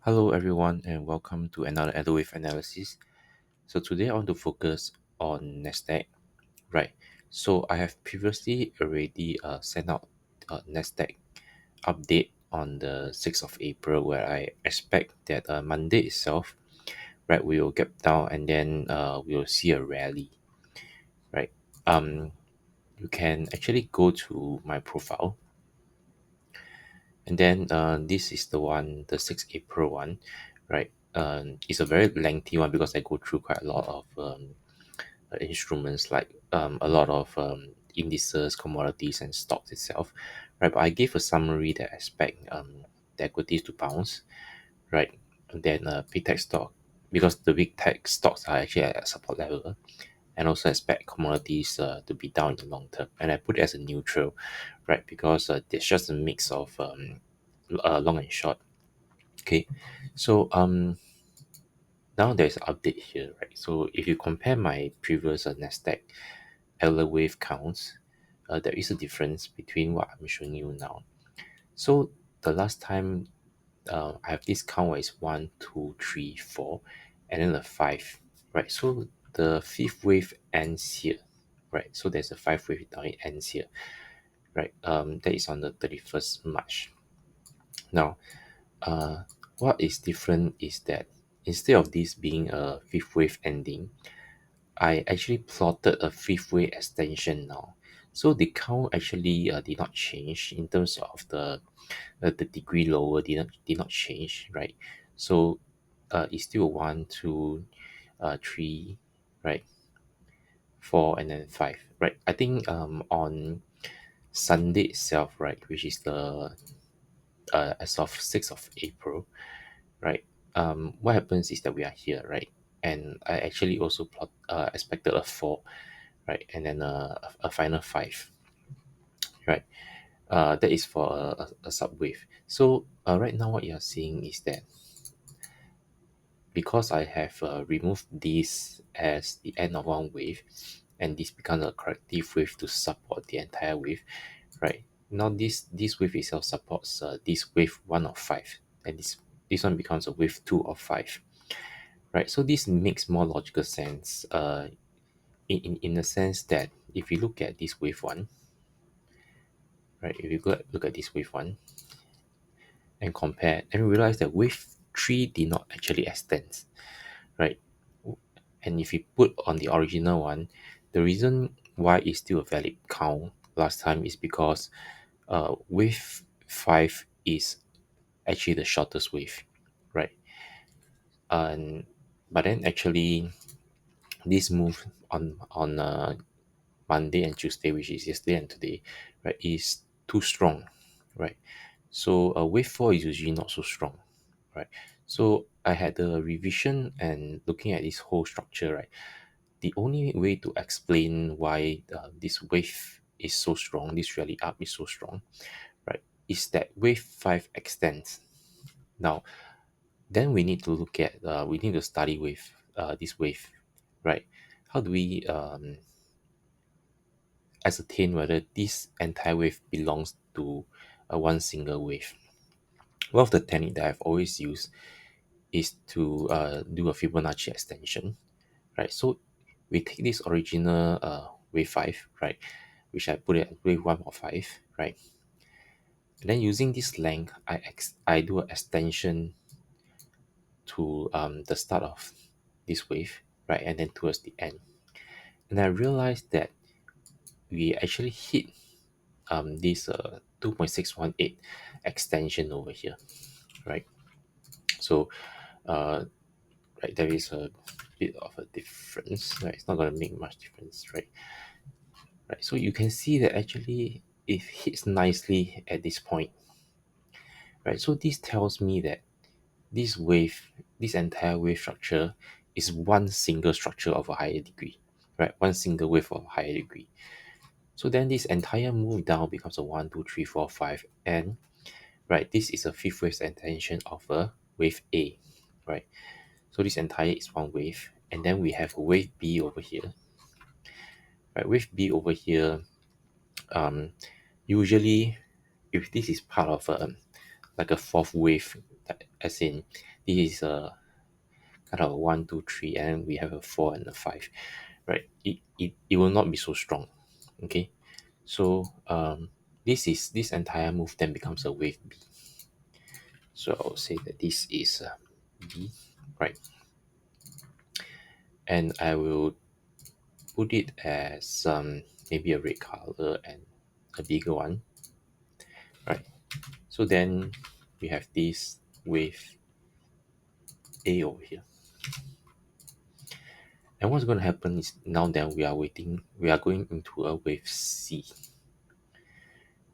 Hello everyone and welcome to another Elliott analysis. So today I want to focus on Nasdaq, right? So I have previously already sent out a Nasdaq update on the 6th of April where I expect that Monday itself, right, we will get down and then we will see a rally, right? Um, you can actually go to my profile and then this is the one, the 6th April one, right? It's a very lengthy one because I go through quite a lot of instruments like a lot of indices, commodities, and stocks itself, right? But I gave a summary that I expect the equities to bounce, right? And then big tech stock, because the big tech stocks are actually at a support level, and also expect commodities to be down in the long term. And I put it as a neutral, right? Because it's just a mix of long and short. Okay, so now there's an update here, right? So if you compare my previous Nasdaq Elliott wave counts, there is a difference between what I'm showing you now. So the last time I have this count where it's 1, 2, 3, 4, and then the 5, right? So the fifth wave ends here, right? So there's a five wave down, it ends here, right? That is on the 31st March. Now, uh, what is different is that instead of this being a fifth wave ending, I actually plotted a fifth wave extension now. So the count actually did not change in terms of the degree lower did not change, right? So it's still 1, 2, 3, right? 4 and then 5, right? I think on Sunday itself, right, which is the as of 6th of April, right? What happens is that we are here, right? And I actually also expected a 4, right? And then a final 5, right? That is for a subwave. So right now what you're seeing is that because I have removed this as the end of one wave, and this becomes a corrective wave to support the entire wave, right? Now this wave itself supports this wave 1 of 5, and this one becomes a wave 2 of 5, right? So this makes more logical sense in the sense that if you look at this wave one, right? If you look at this wave one and compare, and we realize that wave 3 did not actually extend, right? And if you put on the original one, the reason why it's still a valid count last time is because wave 5 is actually the shortest wave, right? And but then actually this move on Monday and Tuesday, which is yesterday and today, right, is too strong, right? So wave 4 is usually not so strong, right? So I had a revision and looking at this whole structure, right? The only way to explain why this wave is so strong, this rally up is so strong, right, is that wave 5 extends. Now, then we need to look at, we need to study wave, this wave, right? How do we ascertain whether this entire wave belongs to one single wave? One of the technique that I've always used is to do a Fibonacci extension, right? So we take this original wave 5, right, which I put it at wave 1 or 5, right? And then using this length, I do an extension to the start of this wave, right, and then towards the end. And I realized that we actually hit this 2.618 extension over here, right? So right, there is a bit of a difference, right? It's not going to make much difference, right? So you can see that actually it hits nicely at this point, right? So this tells me that this wave, this entire wave structure is one single structure of a higher degree, right? One single wave of a higher degree. So then this entire move down becomes a 1, 2, 3, 4, 5, and right, this is a fifth wave extension of a wave A, right? So this entire is one wave, and then we have a wave B over here, right? Wave B over here, usually if this is part of a like a fourth wave as in this is a kind of a one, two, three, and we have a four and a five, right? It will not be so strong. Okay, so this entire move then becomes a wave B. So I'll say that this is a B, right? And I will put it as maybe a red color and a bigger one, right? So then we have this wave A over here. And what's going to happen is now that we are going into a wave C,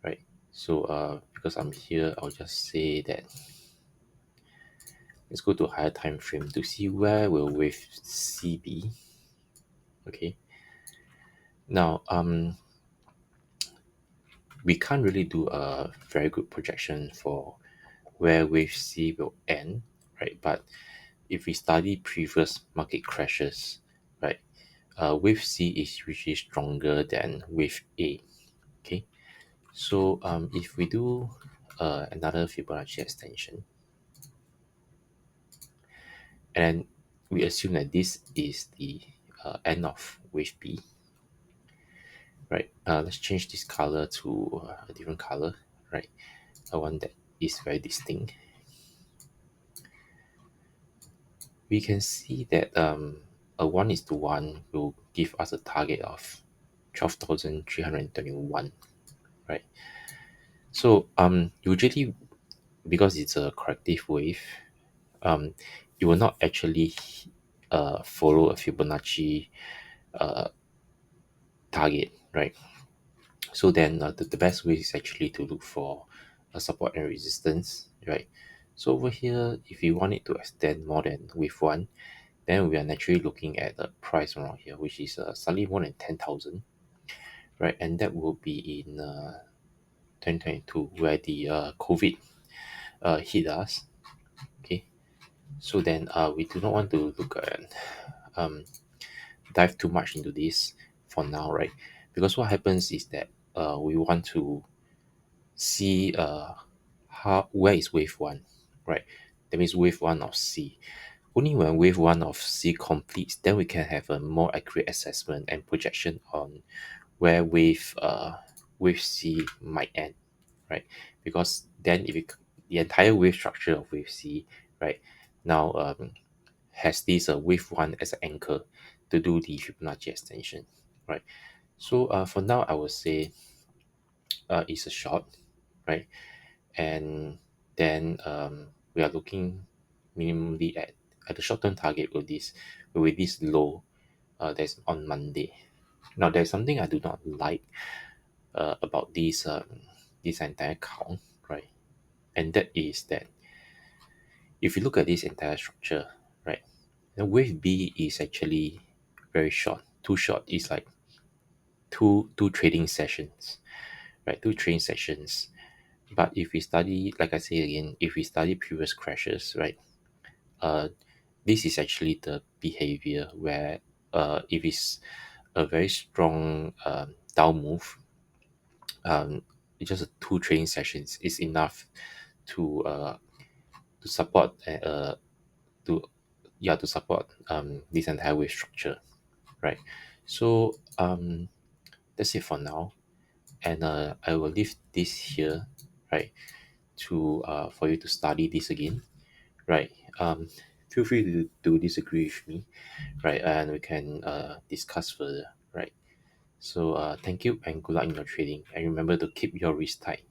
right? So because I'm here, I'll just say that let's go to a higher time frame to see where will wave C be. Okay. Now we can't really do a very good projection for where wave C will end, right? But if we study previous market crashes, right, wave C is usually stronger than wave A. Okay, so if we do another Fibonacci extension, and we assume that this is the end of wave B, right? Let's change this color to a different color, right? A one that is very distinct. We can see that a 1 is to 1 will give us a target of 12,321, right? So usually because it's a corrective wave, um, you will not actually follow a Fibonacci uh, target, right? So then the best way is actually to look for a support and resistance, right? So over here, if you want it to extend more than wave 1, then we are naturally looking at the price around here, which is slightly more than 10,000, right? And that will be in 2022, where the COVID hit us. Okay, so then we do not want to look at um, dive too much into this for now, right? Because what happens is that we want to see how where is wave one, right? That means wave one of C. Only when wave one of C completes, then we can have a more accurate assessment and projection on where wave C might end, right? Because then if it, the entire wave structure of wave C, right, now has this wave one as an anchor to do the Fibonacci extension, right? So for now, I would say it's a short, right? And then we are looking minimally at the short-term target with this low that's on Monday. Now there's something I do not like about this entire count, right? And that is that if you look at this entire structure, right, the wave B is actually very short. Too short is like two trading sessions, right? Two trading sessions. But if we study, like I say again, if we study previous crashes, right, uh, this is actually the behavior where if it's a very strong down move, it's just a two trading sessions is enough to support to to support this entire wave structure, right? So that's it for now, and I will leave this here, right, to for you to study this again, right? Feel free to disagree with me, right? And we can discuss further, right? So thank you and good luck in your trading, and remember to keep your risk tight.